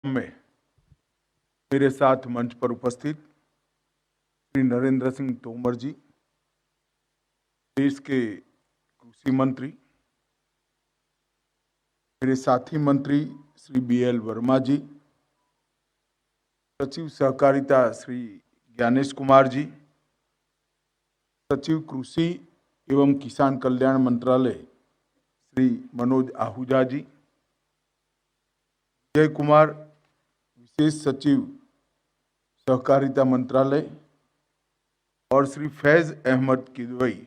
में मेरे साथ मंच पर उपस्थित श्री नरेंद्र सिंह तोमर जी, देश के कृषि मंत्री, मेरे साथी मंत्री श्री BL वर्मा जी, सचिव सहकारिता श्री ज्ञानेश कुमार जी, सचिव कृषि एवं किसान कल्याण मंत्रालय श्री मनोज आहूजा जी, जय कुमार विशेष सचिव सहकारिता मंत्रालय और श्री फैज अहमद किदवई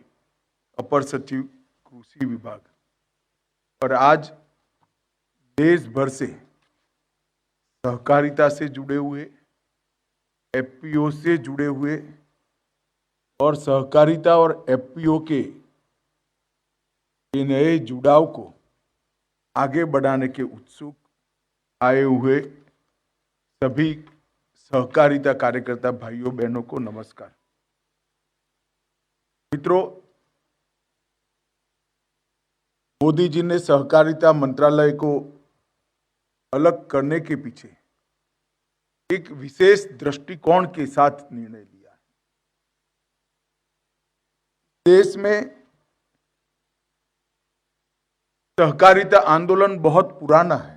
अपर सचिव कृषि विभाग। और आज देश भर से सहकारिता से जुड़े हुए, FPO से जुड़े हुए और सहकारिता और FPO के नए जुड़ाव को आगे बढ़ाने के उत्सुक आए हुए सभी सहकारिता कार्यकर्ता भाइयों बहनों को नमस्कार। मित्रों, मोदी जी ने सहकारिता मंत्रालय को अलग करने के पीछे एक विशेष दृष्टिकोण के साथ निर्णय लिया है। देश में सहकारिता आंदोलन बहुत पुराना है,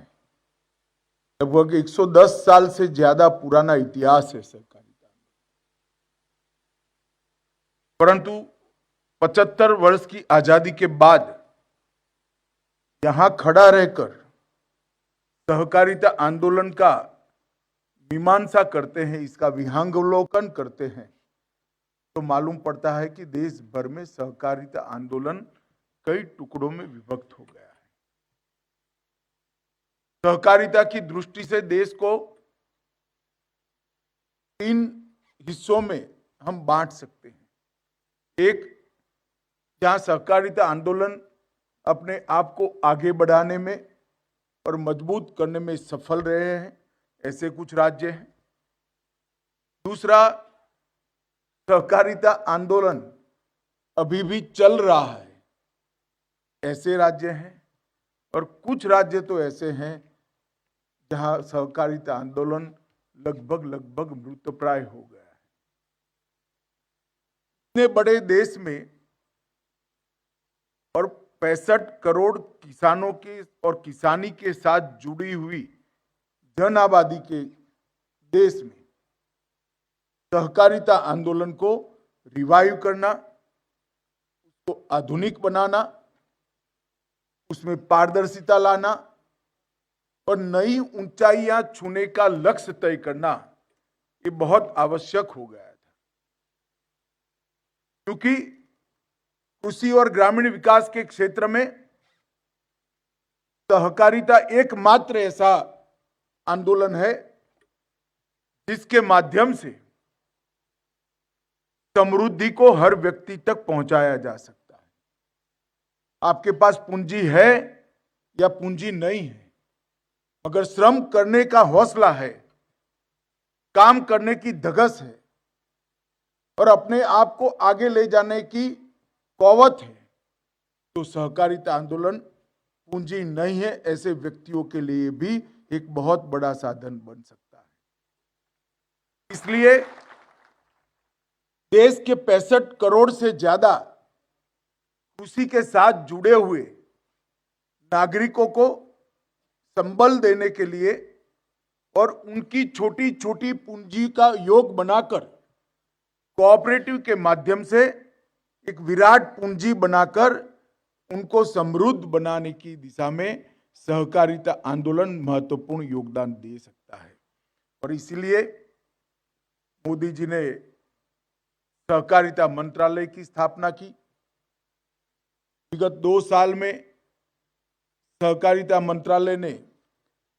लगभग 110 साल से ज्यादा पुराना इतिहास है सहकारिता। परंतु 75 वर्ष की आजादी के बाद यहां खड़ा रहकर सहकारिता आंदोलन का मीमांसा करते हैं, इसका विहंगावलोकन करते हैं, तो मालूम पड़ता है कि देश भर में सहकारिता आंदोलन कई टुकड़ों में विभक्त हो गया है। सहकारिता की दृष्टि से देश को 3 हिस्सों में हम बांट सकते हैं। एक, जहां सहकारिता आंदोलन अपने आप को आगे बढ़ाने में और मजबूत करने में सफल रहे हैं, ऐसे कुछ राज्य हैं। दूसरा, सहकारिता आंदोलन अभी भी चल रहा है, ऐसे राज्य हैं। और कुछ राज्य तो ऐसे हैं जहां सहकारिता आंदोलन लगभग मृतप्राय हो गया है। इतने बड़े देश में और 65 करोड़ किसानों के और किसानी के साथ जुड़ी हुई जन आबादी के देश में सहकारिता आंदोलन को रिवाइव करना, उसको आधुनिक बनाना, उसमें पारदर्शिता लाना और नई ऊंचाइयां छूने का लक्ष्य तय करना, ये बहुत आवश्यक हो गया था। क्योंकि कृषि और ग्रामीण विकास के क्षेत्र में सहकारिता एकमात्र ऐसा आंदोलन है जिसके माध्यम से समृद्धि को हर व्यक्ति तक पहुंचाया जा सकता है। आपके पास पूंजी है या पूंजी नहीं है, मगर श्रम करने का हौसला है, काम करने की धगस है और अपने आप को आगे ले जाने की कौवत है, तो सहकारिता आंदोलन पूंजी नहीं है ऐसे व्यक्तियों के लिए भी एक बहुत बड़ा साधन बन सकता है। इसलिए देश के 65 करोड़ से ज्यादा कृषि के साथ जुड़े हुए नागरिकों को संबल देने के लिए और उनकी छोटी छोटी पूंजी का योग बनाकर कोऑपरेटिव के माध्यम से एक विराट पूंजी बनाकर उनको समृद्ध बनाने की दिशा में सहकारिता आंदोलन महत्वपूर्ण योगदान दे सकता है। और इसलिए मोदी जी ने सहकारिता मंत्रालय की स्थापना की। विगत 2 साल में सहकारिता मंत्रालय ने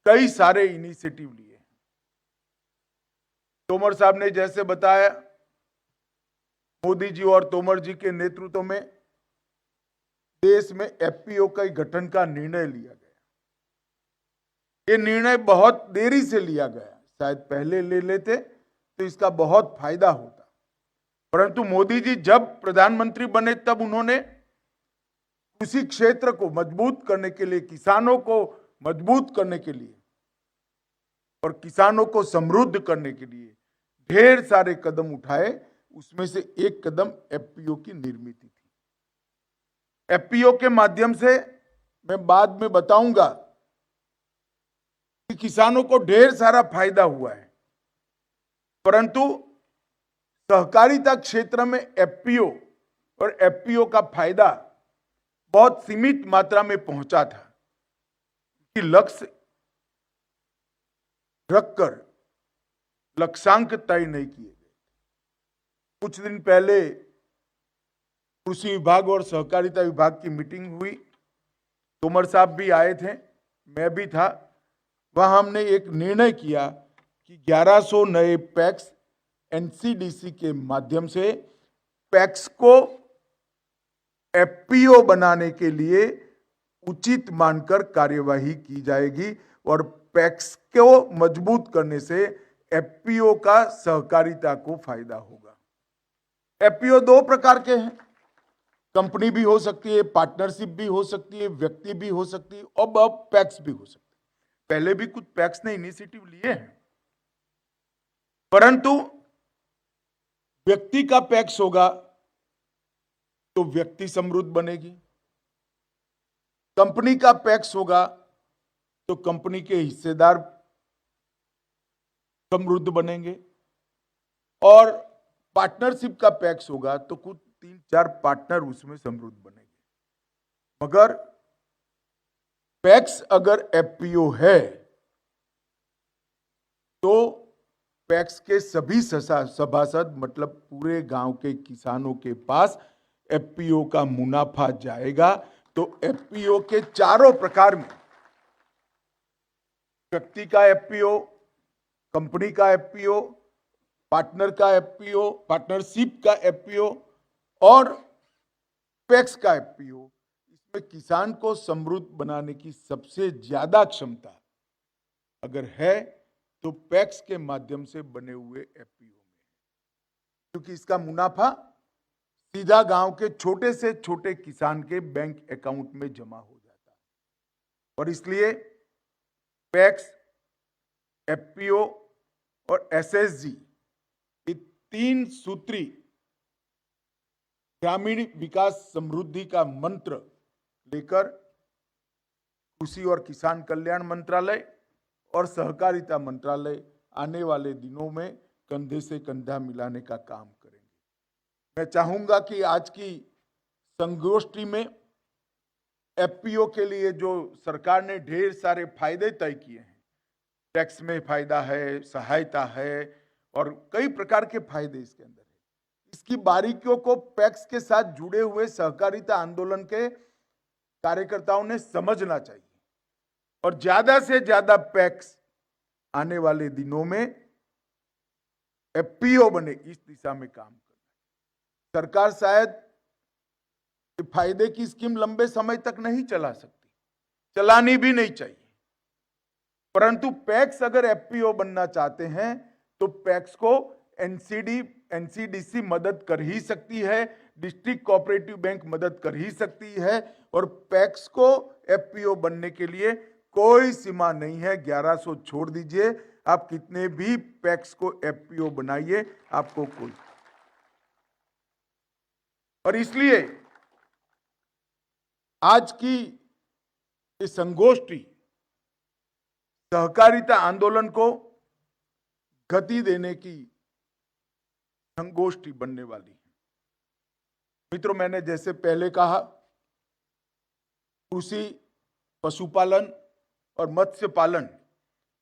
कई सारे इनिशिएटिव लिए। तोमर साहब ने जैसे बताया, मोदी जी और तोमर जी के नेतृत्व में देश में FPO का गठन का निर्णय लिया गया। ये निर्णय बहुत देरी से लिया गया, शायद पहले ले लेते तो इसका बहुत फायदा होता। परंतु मोदी जी जब प्रधानमंत्री बने तब उन्होंने कृषि क्षेत्र को मजबूत करने के लिए, किसानों को मजबूत करने के लिए और किसानों को समृद्ध करने के लिए ढेर सारे कदम उठाए। उसमें से एक कदम एफपीओ की निर्मित थी। एफपीओ के माध्यम से मैं बाद में बताऊंगा कि किसानों को ढेर सारा फायदा हुआ है, परंतु सहकारिता क्षेत्र में एफपीओ और एफपीओ का फायदा बहुत सीमित मात्रा में पहुंचा था कि लक्ष्य रखकर लक्ष्यांक तय नहीं किए गए। कुछ दिन पहले कृषि विभाग और सहकारिता विभाग की मीटिंग हुई। तोमर साहब भी आए थे, मैं भी था। वहां हमने एक निर्णय किया कि 1100 नए पैक्स एनसीडीसी के माध्यम से पैक्स को एफपीओ बनाने के लिए उचित मानकर कार्यवाही की जाएगी और पैक्स को मजबूत करने से एफपीओ का सहकारिता को फायदा होगा। एफपीओ दो प्रकार के हैं, कंपनी भी हो सकती है, पार्टनरशिप भी हो सकती है, व्यक्ति भी हो सकती है, अब पैक्स भी हो सकती है। पहले भी कुछ पैक्स ने इनिशिएटिव लिए हैं, परंतु व्यक्ति का पैक्स होगा तो व्यक्ति समृद्ध बनेगी, कंपनी का पैक्स होगा तो कंपनी के हिस्सेदार समृद्ध बनेंगे, और पार्टनरशिप का पैक्स होगा तो कुछ 3-4 पार्टनर उसमें समृद्ध बनेंगे। मगर पैक्स अगर एफपीओ है तो पैक्स के सभी सभासद मतलब पूरे गांव के किसानों के पास एफपीओ का मुनाफा जाएगा। तो एफपीओ के चारों प्रकार में, व्यक्ति का एफपीओ, कंपनी का एफपीओ, पार्टनर का एफपीओ, पार्टनरशिप का एफपीओ और पैक्स का एफपीओ, इसमें किसान को समृद्ध बनाने की सबसे ज्यादा क्षमता अगर है तो पैक्स के माध्यम से बने हुए एफपीओ में, क्योंकि इसका मुनाफा सीधा गांव के छोटे से छोटे किसान के बैंक अकाउंट में जमा हो जाता है। और इसलिए पैक्स, एफपीओ और एसएसजी, ये 3 सूत्री ग्रामीण विकास समृद्धि का मंत्र लेकर कृषि और किसान कल्याण मंत्रालय और सहकारिता मंत्रालय आने वाले दिनों में कंधे से कंधा मिलाने का काम करेंगे। मैं चाहूंगा कि आज की संगोष्ठी में एफपीओ के लिए जो सरकार ने ढेर सारे फायदे तय किए हैं, टैक्स में फायदा है, सहायता है और कई प्रकार के फायदे इसके अंदर है, इसकी बारीकियों को पैक्स के साथ जुड़े हुए सहकारिता आंदोलन के कार्यकर्ताओं ने समझना चाहिए और ज्यादा से ज्यादा पैक्स आने वाले दिनों में एफपीओ बने, इस दिशा में काम करना। सरकार शायद फायदे की स्कीम लंबे समय तक नहीं चला सकती, चलानी भी नहीं चाहिए, परंतु पैक्स अगर एफपीओ बनना चाहते हैं तो पैक्स को एनसीडीसी मदद कर ही सकती है, डिस्ट्रिक्ट कोऑपरेटिव बैंक मदद कर ही सकती है, और पैक्स को एफपीओ बनने के लिए कोई सीमा नहीं है। 1100 छोड़ दीजिए, आप कितने भी पैक्स को एफपीओ बनाइए, आपको कोई। और इसलिए आज की ये संगोष्ठी सहकारिता आंदोलन को गति देने की संगोष्ठी बनने वाली है। मित्रों, मैंने जैसे पहले कहा, कृषि, पशुपालन और मत्स्य पालन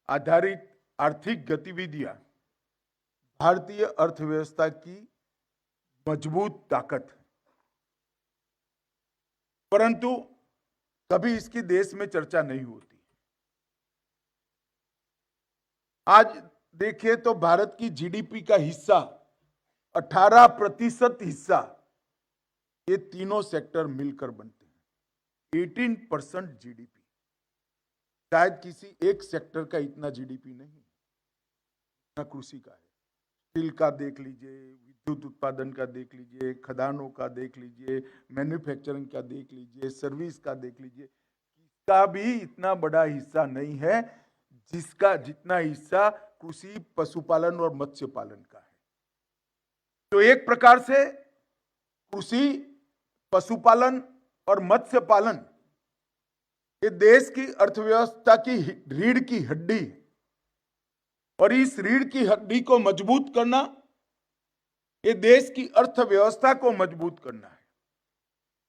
आधारित आर्थिक गतिविधियां भारतीय अर्थव्यवस्था की मजबूत ताकत है, परंतु कभी इसकी देश में चर्चा नहीं होती। आज देखिए तो भारत की जीडीपी का हिस्सा 18% हिस्सा ये तीनों सेक्टर मिलकर बनते हैं, 18% जीडीपी। शायद किसी एक सेक्टर का इतना जीडीपी नहीं, ना कृषि का है। स्टील का देख लीजिए, विद्युत उत्पादन का देख लीजिए, खदानों का देख लीजिए, मैन्युफैक्चरिंग का देख लीजिए, सर्विस का देख लीजिए, इसका भी इतना बड़ा हिस्सा नहीं है जिसका जितना हिस्सा कृषि, पशुपालन और मत्स्य पालन का है। तो एक प्रकार से कृषि, पशुपालन और मत्स्य पालन ये देश की अर्थव्यवस्था की रीढ़ की हड्डी है, और इस रीढ़ की हड्डी को मजबूत करना, ये देश की अर्थव्यवस्था को मजबूत करना है।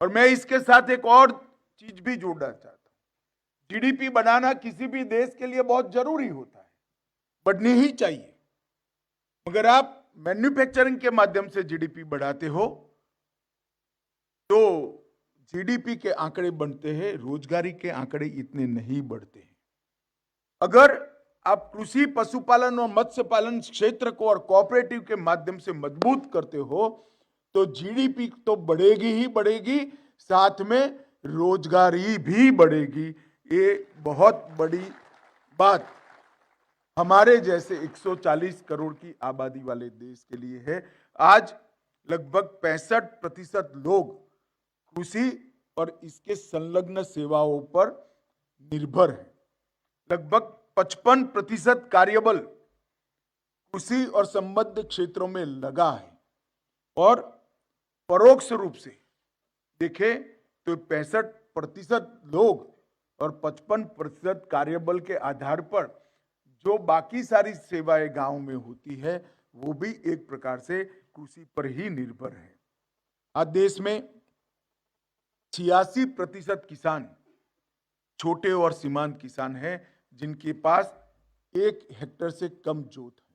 और मैं इसके साथ एक और चीज भी जोड़ना चाहता हूं। जीडीपी बनाना किसी भी देश के लिए बहुत जरूरी होता है, बढ़नी ही चाहिए। मगर आप मैन्युफैक्चरिंग के माध्यम से जीडीपी बढ़ाते हो तो जीडीपी के आंकड़े बढ़ते हैं, रोजगारी के आंकड़े इतने नहीं बढ़ते हैं। अगर आप कृषि, पशुपालन और मत्स्य पालन क्षेत्र को और कोऑपरेटिव के माध्यम से मजबूत करते हो तो जीडीपी तो बढ़ेगी ही बढ़ेगी, साथ में रोजगारी भी बढ़ेगी। ये बहुत बड़ी बात हमारे जैसे 140 करोड़ की आबादी वाले देश के लिए है। आज लगभग 65% लोग कृषि और इसके संलग्न सेवाओं पर निर्भर है। लगभग 55% कार्यबल कृषि और संबद्ध क्षेत्रों में लगा है, और परोक्ष रूप से देखें तो 65% लोग और 55% कार्यबल के आधार पर जो बाकी सारी सेवाएं गांव में होती है वो भी एक प्रकार से कृषि पर ही निर्भर है। आज देश में 86% किसान छोटे और सीमांत किसान हैं जिनके पास 1 हेक्टेयर से कम जोत है।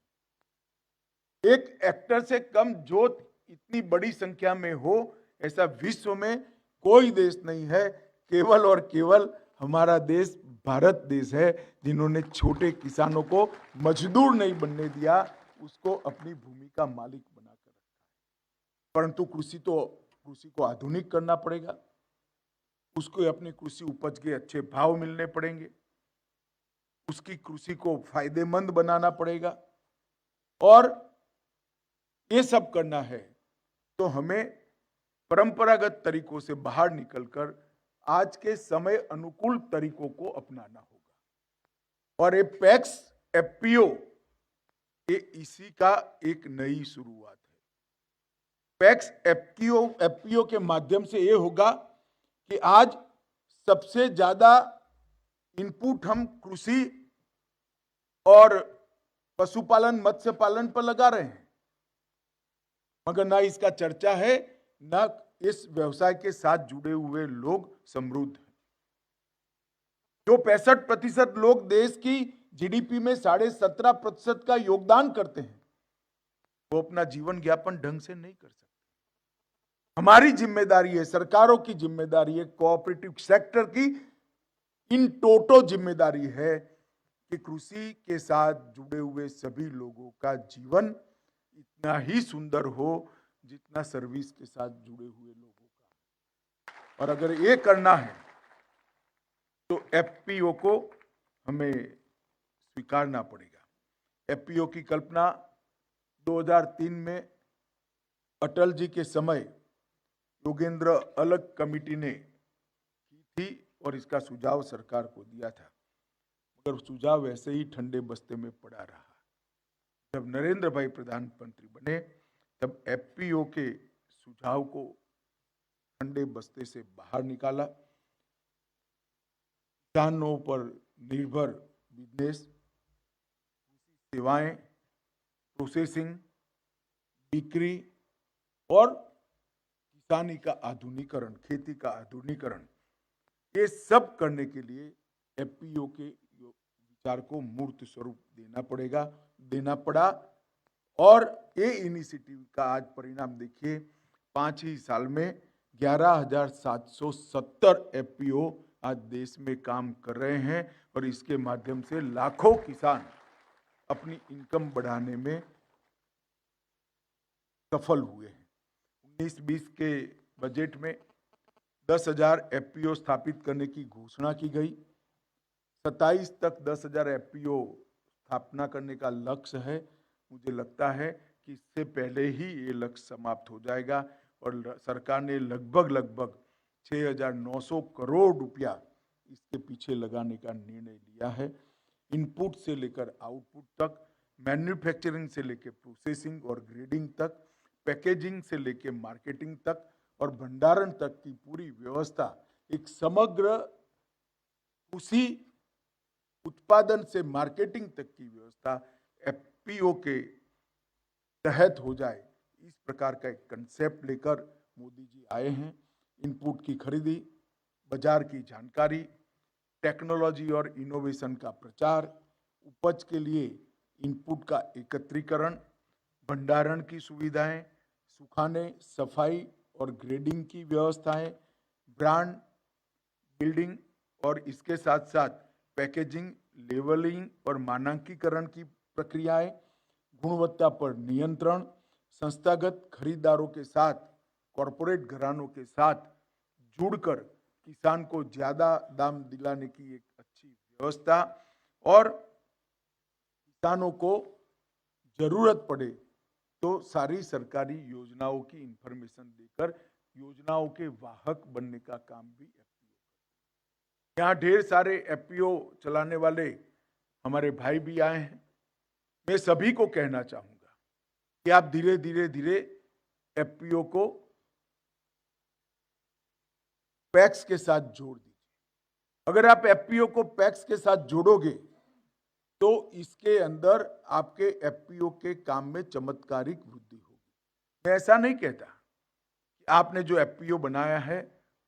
1 हेक्टेयर से कम जोत इतनी बड़ी संख्या में हो ऐसा विश्व में कोई देश नहीं है। केवल और केवल हमारा देश भारत देश है जिन्होंने छोटे किसानों को मजदूर नहीं बनने दिया, उसको अपनी भूमि का मालिक बनाकर रखा है। परंतु कृषि को आधुनिक करना पड़ेगा, उसको अपनी कृषि उपज के अच्छे भाव मिलने पड़ेंगे, उसकी कृषि को फायदेमंद बनाना पड़ेगा, और ये सब करना है तो हमें परंपरागत तरीकों से बाहर निकलकर आज के समय अनुकूल तरीकों को अपनाना होगा। और ये पैक्स एफपीओ ये इसी का एक नई शुरुआत है। पैक्स एफपीओ के माध्यम से ये होगा कि आज सबसे ज्यादा इनपुट हम कृषि और पशुपालन, मत्स्य पालन पर लगा रहे हैं, मगर ना इसका चर्चा है, ना इस व्यवसाय के साथ जुड़े हुए लोग समृद्ध हैं। जो 65% लोग देश की जीडीपी में 17.5% का योगदान करते हैं, वो अपना जीवन यापन ढंग से नहीं कर सकते। हमारी जिम्मेदारी है, सरकारों की जिम्मेदारी है, कोऑपरेटिव सेक्टर की इन टोटो जिम्मेदारी है कि कृषि के साथ जुड़े हुए सभी लोगों का जीवन इतना ही सुंदर हो जितना सर्विस के साथ जुड़े हुए लोगों का। और अगर ये करना है तो एफपीओ को हमें स्वीकारना पड़ेगा। एफपीओ की कल्पना 2003 में अटल जी के समय योगेंद्र अलग कमेटी ने की थी और इसका सुझाव सरकार को दिया था, मगर सुझाव ऐसे ही ठंडे बस्ते में पड़ा रहा। जब नरेंद्र भाई प्रधानमंत्री बने तब एफपीओ के सुझाव को ठंडे बस्ते से बाहर निकाला। किसानों पर निर्भर बिजनेस, सेवाएं, प्रोसेसिंग, बिक्री और किसानी का आधुनिकीकरण, खेती का आधुनिकीकरण, ये सब करने के लिए एफपीओ के विचार को मूर्त स्वरूप देना पड़ा। और ये इनिशिएटिव का आज परिणाम देखिए, 5 ही साल में 11,770 एफपीओ आज देश में काम कर रहे हैं, और इसके माध्यम से लाखों किसान अपनी इनकम बढ़ाने में सफल हुए हैं। 19-20 के बजट में 10,000 एफपीओ स्थापित करने की घोषणा की गई। 27 तक 10,000 एफपीओ स्थापना करने का लक्ष्य है। मुझे लगता है कि इससे पहले ही ये लक्ष्य समाप्त हो जाएगा, और सरकार ने लगभग 6,900 करोड़ रुपया इसके पीछे लगाने का निर्णय लिया है। इनपुट से लेकर आउटपुट तक, मैन्युफैक्चरिंग से लेकर प्रोसेसिंग और ग्रेडिंग तक, पैकेजिंग से लेकर मार्केटिंग तक और भंडारण तक की पूरी व्यवस्था, एक समग्र उसी उत्पादन से मार्केटिंग तक की व्यवस्था एफपीओ के तहत हो जाए, इस प्रकार का एक कंसेप्ट लेकर मोदी जी आए हैं। इनपुट की खरीदी, बाजार की जानकारी, टेक्नोलॉजी और इनोवेशन का प्रचार, उपज के लिए इनपुट का एकत्रीकरण, भंडारण की सुविधाएं, सुखाने, सफाई और ग्रेडिंग की व्यवस्थाएं, ब्रांड बिल्डिंग और इसके साथ साथ पैकेजिंग, लेवलिंग और मानकीकरण की प्रक्रियाएं, गुणवत्ता पर नियंत्रण, संस्थागत खरीदारों के साथ, कॉरपोरेट घरानों के साथ जुड़कर किसान को ज्यादा दाम दिलाने की एक अच्छी व्यवस्था और किसानों को जरूरत पड़े तो सारी सरकारी योजनाओं की इंफॉर्मेशन देकर योजनाओं के वाहक बनने का काम भी एफपीओ। यहाँ ढेर सारे एफपीओ चलाने वाले हमारे भाई भी आए हैं। मैं सभी को कहना चाहूंगा कि आप धीरे धीरे एफपीओ को पैक्स के साथ जोड़ दीजिए। अगर आप एफपीओ को पैक्स के साथ जोड़ोगे तो इसके अंदर आपके एफपीओ के काम में चमत्कारिक वृद्धि होगी। मैं ऐसा नहीं कहता कि आपने जो एफपीओ बनाया है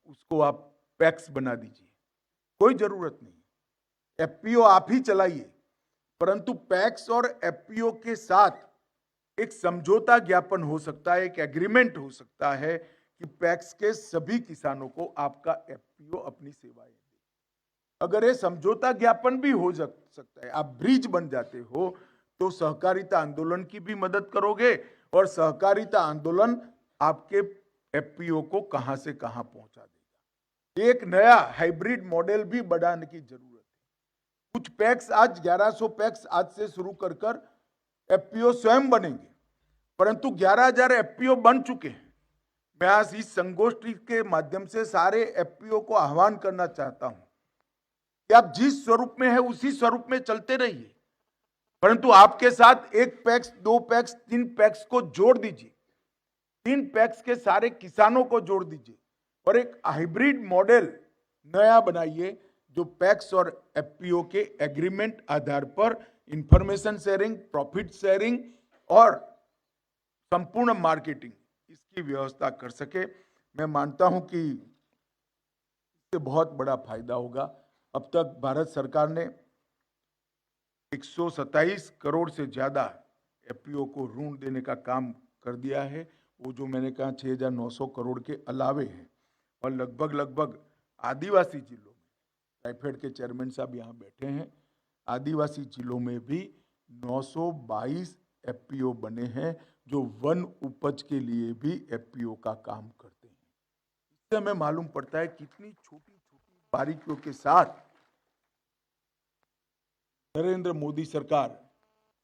उसको आप पैक्स बना दीजिए, कोई जरूरत नहीं। एफपीओ आप ही चलाइए, परंतु पैक्स और एफपीओ के साथ एक समझौता ज्ञापन हो सकता है, एक एग्रीमेंट हो सकता है कि पैक्स के सभी किसानों को आपका एफपीओ अपनी सेवाएं दे। अगर ये समझौता ज्ञापन भी हो सकता है, आप ब्रिज बन जाते हो, तो सहकारिता आंदोलन की भी मदद करोगे और सहकारिता आंदोलन आपके एफपीओ को कहां से कहां पहुंचा देगा। एक नया हाइब्रिड मॉडल भी बढ़ाने की जरूरत है। कुछ पैक्स आज 1100 पैक्स आज से शुरू कर एफपीओ स्वयं बनेंगे, परंतु 11,000 एफपीओ बन चुके हैं। मैं आज इस संगोष्ठी के माध्यम से सारे एफपीओ को आह्वान करना चाहता हूं कि आप जिस स्वरूप में है उसी स्वरूप में चलते रहिए, परंतु आपके साथ एक पैक्स, 2 पैक्स, 3 पैक्स को जोड़ दीजिए, 3 पैक्स के सारे किसानों को जोड़ दीजिए और एक हाइब्रिड मॉडल नया बनाइए जो पैक्स और एफपीओ के एग्रीमेंट आधार पर इंफॉर्मेशन शेयरिंग, प्रॉफिट शेयरिंग और संपूर्ण मार्केटिंग इसकी व्यवस्था कर सके। मैं मानता हूं कि इससे बहुत बड़ा फायदा होगा। अब तक भारत सरकार ने 127 करोड़ से ज्यादा एफपीओ को ऋण देने का काम कर दिया है। वो जो मैंने कहा 6,900 करोड़ के अलावे है और लगभग आदिवासी जिलों में, टाइफेड के चेयरमैन साहब यहाँ बैठे हैं, आदिवासी जिलों में भी 922 एफपीओ बने हैं जो वन उपज के लिए भी एफपीओ का काम करते हैं। इससे हमें मालूम पड़ता है कितनी छोटी छोटी बारीकियों के साथ नरेंद्र मोदी सरकार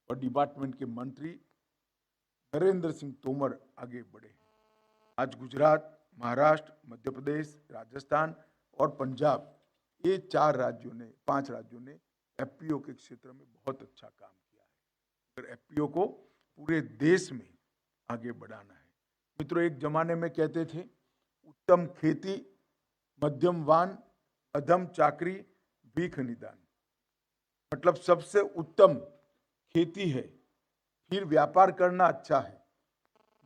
और डिपार्टमेंट के मंत्री नरेंद्र सिंह तोमर आगे बढ़े हैं। आज गुजरात, महाराष्ट्र, मध्य प्रदेश, राजस्थान और पंजाब, ये 5 राज्यों ने एफपीओ के क्षेत्र में बहुत अच्छा काम किया है। अगर एफपीओ को पूरे देश में आगे बढ़ाना है। मित्रों, एक जमाने में कहते थे उत्तम खेती, मध्यम वान, अधम चाकरी, भीख निदान। मतलब सबसे उत्तम खेती है, फिर व्यापार करना अच्छा है,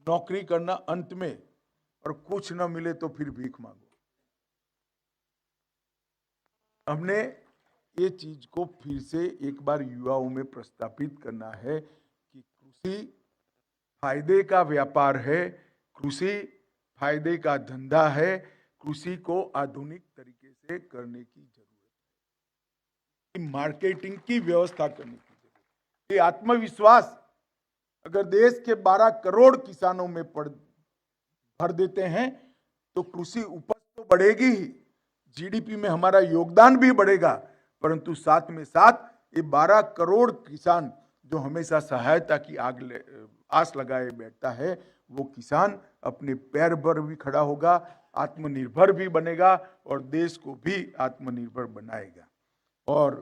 नौकरी करना अंत में, और कुछ न मिले तो फिर भीख मांगो। हमने ये चीज को फिर से एक बार युवाओं में प्रस्तापित करना है कि कृषि फायदे का व्यापार है, कृषि फायदे का धंधा है, कृषि को आधुनिक तरीके से करने की जरूरत है, मार्केटिंग की व्यवस्था करने की जरूरत है। ये आत्मविश्वास अगर देश के 12 करोड़ किसानों में भर देते हैं तो कृषि उपज तो बढ़ेगी ही, जीडीपी में हमारा योगदान भी बढ़ेगा, परंतु साथ में साथ ये 12 करोड़ किसान जो हमेशा सहायता की आस लगाए बैठता है, वो किसान अपने पैर पर भी खड़ा होगा, आत्मनिर्भर भी बनेगा और देश को भी आत्मनिर्भर बनाएगा। और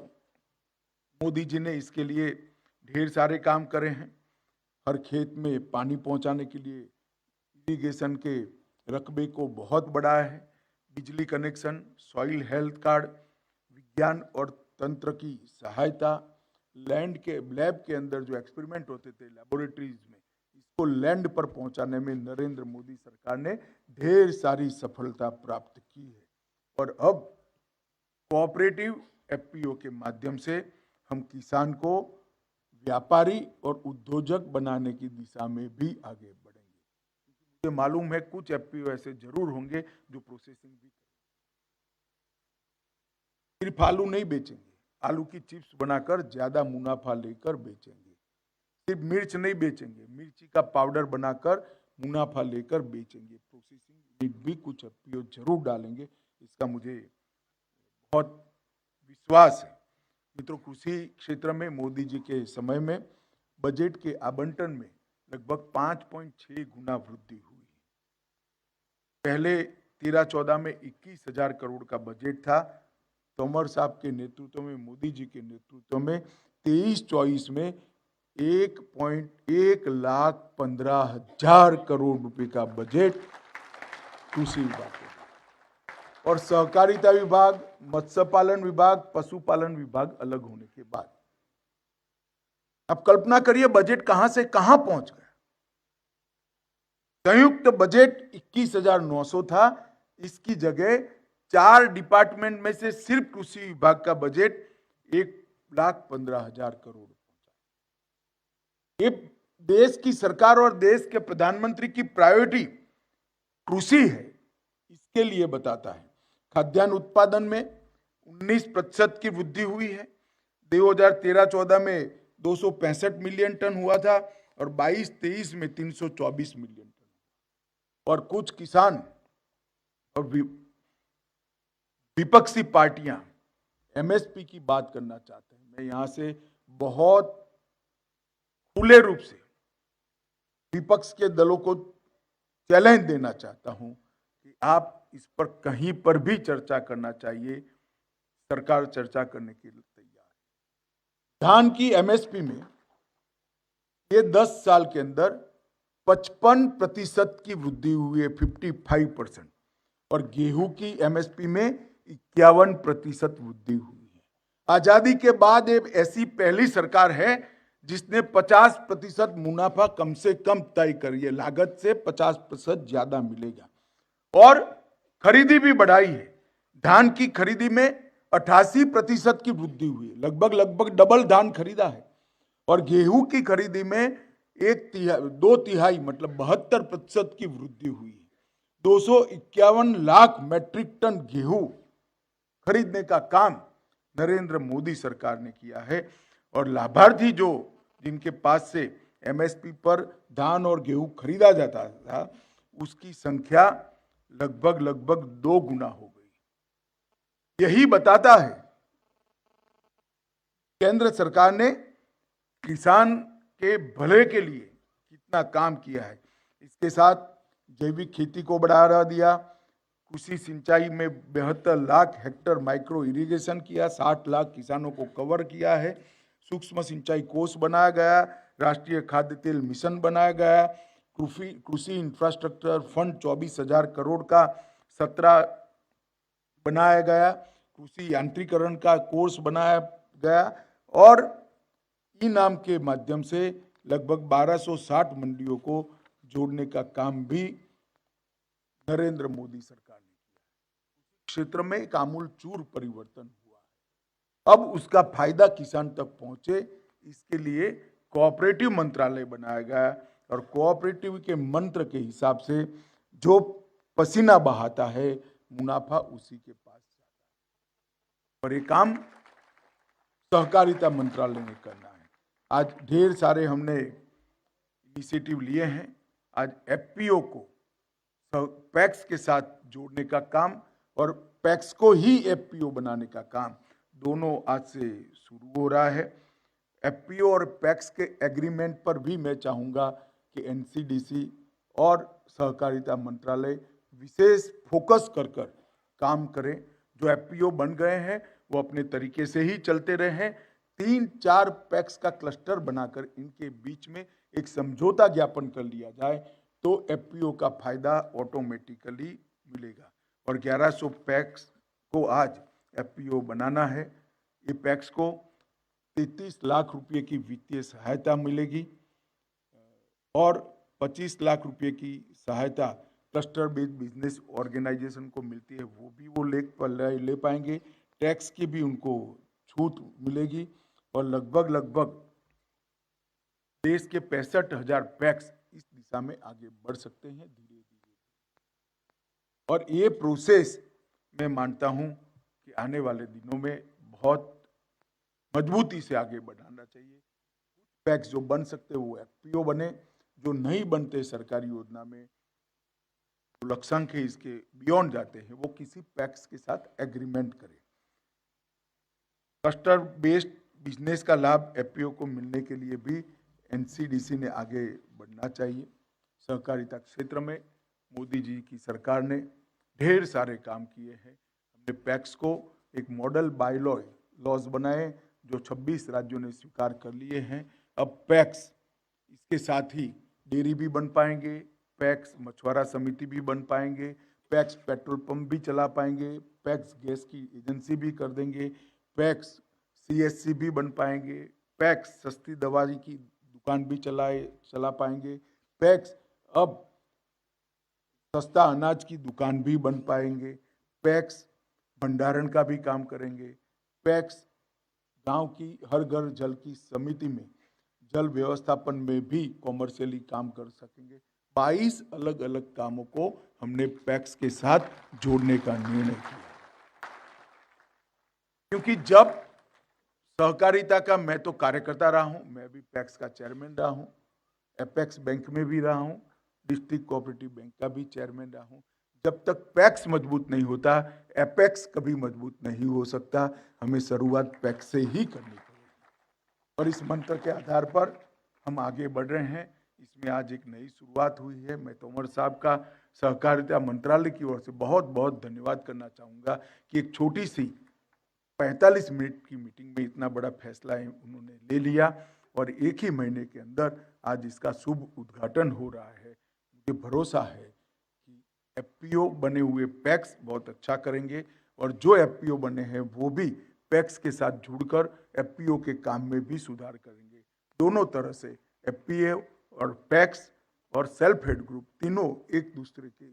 मोदी जी ने इसके लिए ढेर सारे काम करे हैं। हर खेत में पानी पहुंचाने के लिए इरिगेशन के रकबे को बहुत बढ़ाया है। बिजली कनेक्शन, सॉइल हेल्थ कार्ड, विज्ञान और तंत्र की सहायता, लैंड के लैब के अंदर जो एक्सपेरिमेंट होते थे लेबोरेटरीज में, इसको लैंड पर पहुंचाने में नरेंद्र मोदी सरकार ने ढेर सारी सफलता प्राप्त की है। और अब कोऑपरेटिव एफपीओ के माध्यम से हम किसान को व्यापारी और उद्योजक बनाने की दिशा में भी आगे बढ़ेंगे। मुझे मालूम है कुछ एफपीओ ऐसे जरूर होंगे जो प्रोसेसिंग भी करेंगे। सिर्फ आलू नहीं बेचेंगे, आलू की चिप्स बनाकर ज्यादा मुनाफा लेकर बेचेंगे। सिर्फ मिर्च नहीं बेचेंगे, मिर्ची का पाउडर बनाकर मुनाफा लेकर बेचेंगे। प्रोसेसिंग यूनिट भी कुछ एफपीओ जरूर डालेंगे, इसका मुझे बहुत विश्वास है। मित्रों, कृषि क्षेत्र में मोदी जी के समय में बजट के आवंटन में लगभग 5.6 गुना वृद्धि हुई है। पहले 13-14 में 21,000 करोड़ का बजट था। तोमर साहब के नेतृत्व में, मोदी जी के नेतृत्व में 23-24 में 1,15,000 करोड़ रुपए का बजट कृषि विभाग को, और सहकारिता विभाग, मत्स्य पालन विभाग, पशुपालन विभाग अलग होने के बाद अब कल्पना करिए बजट कहां से कहां पहुंच गया। संयुक्त बजट 21,900 था, इसकी जगह 4 डिपार्टमेंट में से सिर्फ कृषि विभाग का बजट 1,15,000 करोड़ पहुंचा। ये देश की सरकार और देश के प्रधानमंत्री की प्रायोरिटी कृषि है, इसके लिए बताता है। खाद्यान्न उत्पादन में 19% की वृद्धि हुई है। 2013-14 में 265 मिलियन टन हुआ था और 22-23 में 324 मिलियन टन। और कुछ किसान और विपक्षी पार्टियां एमएसपी की बात करना चाहते हैं। मैं यहां से बहुत खुले रूप से विपक्ष के दलों को चैलेंज देना चाहता हूं कि आप इस पर कहीं पर भी चर्चा करना चाहिए, सरकार चर्चा करने के लिए तैयार है। धान की एमएसपी में ये 10 साल के अंदर 55% की वृद्धि हुई है, 55%, और गेहूं की एमएसपी में 51% वृद्धि हुई है। आजादी के बाद एक ऐसी पहली सरकार है जिसने 50% मुनाफा कम से कम तय करी है, लागत से 50% ज्यादा मिलेगा। और खरीदी भी बढ़ाई है। धान की खरीदी में 88% की वृद्धि हुई है, लगभग डबल धान खरीदा है। और गेहूं की खरीदी में 2/3 मतलब 72% की वृद्धि हुई है। 251 लाख मैट्रिक टन गेहूं खरीदने का काम नरेंद्र मोदी सरकार ने किया है। और लाभार्थी जो जिनके पास से एमएसपी पर धान और गेहूं खरीदा जाता था, उसकी संख्या लगभग 2 गुना हो गई। यही बताता है केंद्र सरकार ने किसान के भले के लिए कितना काम किया है। इसके साथ जैविक खेती को बढ़ावा दिया, कृषि सिंचाई में 72 लाख हेक्टेयर माइक्रो इरिगेशन किया, 60 लाख किसानों को कवर किया है, सूक्ष्म सिंचाई कोष बनाया गया, राष्ट्रीय खाद्य तेल मिशन बनाया गया, कृषि इंफ्रास्ट्रक्चर फंड 24,000 करोड़ का 17 बनाया गया, कृषि यांत्रिकरण का कोर्स बनाया गया, और ई नाम के माध्यम से लगभग 1260 मंडियों को जोड़ने का काम भी नरेंद्र मोदी सरकार ने किया। क्षेत्र में एक आमूलचूल परिवर्तन हुआ है। अब उसका फायदा किसान तक पहुंचे, इसके लिए कोऑपरेटिव मंत्रालय बनाया गया, और कोऑपरेटिव के मंत्र के हिसाब से जो पसीना बहाता है मुनाफा उसी के पास जाता है। और ये काम सहकारिता मंत्रालय ने करना है। आज ढेर सारे हमने इनिशिएटिव लिए हैं। आज एफपीओ को पैक्स के साथ जोड़ने का काम और पैक्स को ही एफपीओ बनाने का काम दोनों आज से शुरू हो रहा है। एफपीओ और पैक्स के एग्रीमेंट पर भी मैं चाहूंगा कि एनसीडीसी और सहकारिता मंत्रालय विशेष फोकस कर काम करें। जो एफपीओ बन गए हैं वो अपने तरीके से ही चलते रहे हैं, 3-4 पैक्स का क्लस्टर बनाकर इनके बीच में एक समझौता ज्ञापन कर लिया जाए तो एफपीओ का फायदा ऑटोमेटिकली मिलेगा। और 1100 पैक्स को आज एफपीओ बनाना है। ये पैक्स को 33 लाख रुपए की वित्तीय सहायता मिलेगी और 25 लाख रुपए की सहायता क्लस्टर बेस्ड बिजनेस ऑर्गेनाइजेशन को मिलती है, वो भी वो ले पाएंगे। टैक्स की भी उनको छूट मिलेगी और लगभग देश के 65,000 पैक्स इस दिशा में आगे बढ़ सकते हैं धीरे धीरे। और ये प्रोसेस मैं मानता हूं कि आने वाले दिनों में बहुत मजबूती से आगे बढ़ाना चाहिए। पैक्स जो बन सकते वो एफपीओ बने, जो नहीं बनते सरकारी योजना में जो लक्ष्यांक है इसके बियॉन्ड जाते हैं वो किसी पैक्स के साथ एग्रीमेंट करें। क्लस्टर बेस्ड बिजनेस का लाभ एफपीओ को मिलने के लिए भी एनसीडीसी ने आगे बढ़ना चाहिए। सहकारिता क्षेत्र में मोदी जी की सरकार ने ढेर सारे काम किए हैं। हमने पैक्स को एक मॉडल लॉज बनाए जो 26 राज्यों ने स्वीकार कर लिए हैं। अब पैक्स इसके साथ ही डेयरी भी बन पाएंगे, पैक्स मछुआरा समिति भी बन पाएंगे, पैक्स पेट्रोल पंप भी चला पाएंगे, पैक्स गैस की एजेंसी भी कर देंगे, पैक्स सीएससी भी बन पाएंगे, पैक्स सस्ती दवाई की दुकान भी चला पाएंगे, पैक्स अब सस्ता अनाज की दुकान भी बन पाएंगे, पैक्स भंडारण का भी काम करेंगे, पैक्स गांव की हर घर जल की समिति में जल व्यवस्थापन में भी कॉमर्शियली काम कर सकेंगे। 22 अलग अलग कामों को हमने पैक्स के साथ जोड़ने का निर्णय किया, क्योंकि जब सहकारिता का मैं तो कार्यकर्ता रहा हूं, मैं भी पैक्स का चेयरमैन रहा हूं, एपेक्स बैंक में भी रहा हूं, डिस्ट्रिक्ट कोऑपरेटिव बैंक का भी चेयरमैन रहा हूं। जब तक पैक्स मजबूत नहीं होता एपेक्स कभी मजबूत नहीं हो सकता। हमें शुरुआत पैक्स से ही करनी पड़ेगी और इस मंत्र के आधार पर हम आगे बढ़ रहे हैं। इसमें आज एक नई शुरुआत हुई है। मैं तोमर साहब का सहकारिता मंत्रालय की ओर से बहुत बहुत धन्यवाद करना चाहूँगा कि एक छोटी सी 45 मिनट की मीटिंग में इतना बड़ा फैसला उन्होंने ले लिया और एक ही महीने के अंदर आज इसका शुभ उद्घाटन हो रहा है। मुझे भरोसा है कि एफपीओ बने हुए पैक्स बहुत अच्छा करेंगे और जो एफपीओ बने हैं वो भी पैक्स के साथ जुड़कर एफपीओ के काम में भी सुधार करेंगे। दोनों तरह से एफपीओ और पैक्स और सेल्फ हेल्प ग्रुप तीनों एक दूसरे के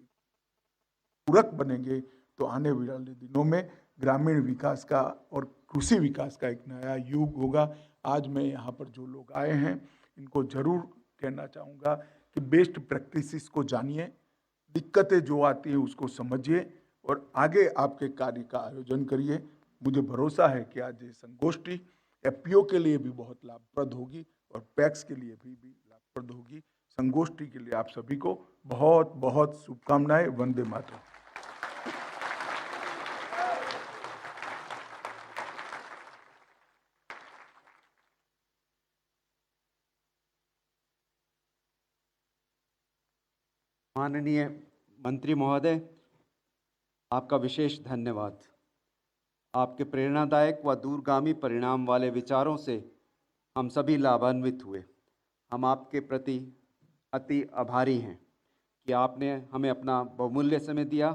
पूरक बनेंगे तो आने वाले दिनों में ग्रामीण विकास का और कृषि विकास का एक नया युग होगा। आज मैं यहाँ पर जो लोग आए हैं इनको जरूर कहना चाहूँगा कि बेस्ट प्रैक्टिसेस को जानिए, दिक्कतें जो आती है उसको समझिए और आगे आपके कार्य का आयोजन करिए। मुझे भरोसा है कि आज ये संगोष्ठी एफपीओ के लिए भी बहुत लाभप्रद होगी और पैक्स के लिए भी लाभप्रद होगी। संगोष्ठी के लिए आप सभी को बहुत बहुत शुभकामनाएं। वंदे मातरम। माननीय मंत्री महोदय, आपका विशेष धन्यवाद। आपके प्रेरणादायक व दूरगामी परिणाम वाले विचारों से हम सभी लाभान्वित हुए। हम आपके प्रति अति आभारी हैं कि आपने हमें अपना बहुमूल्य समय दिया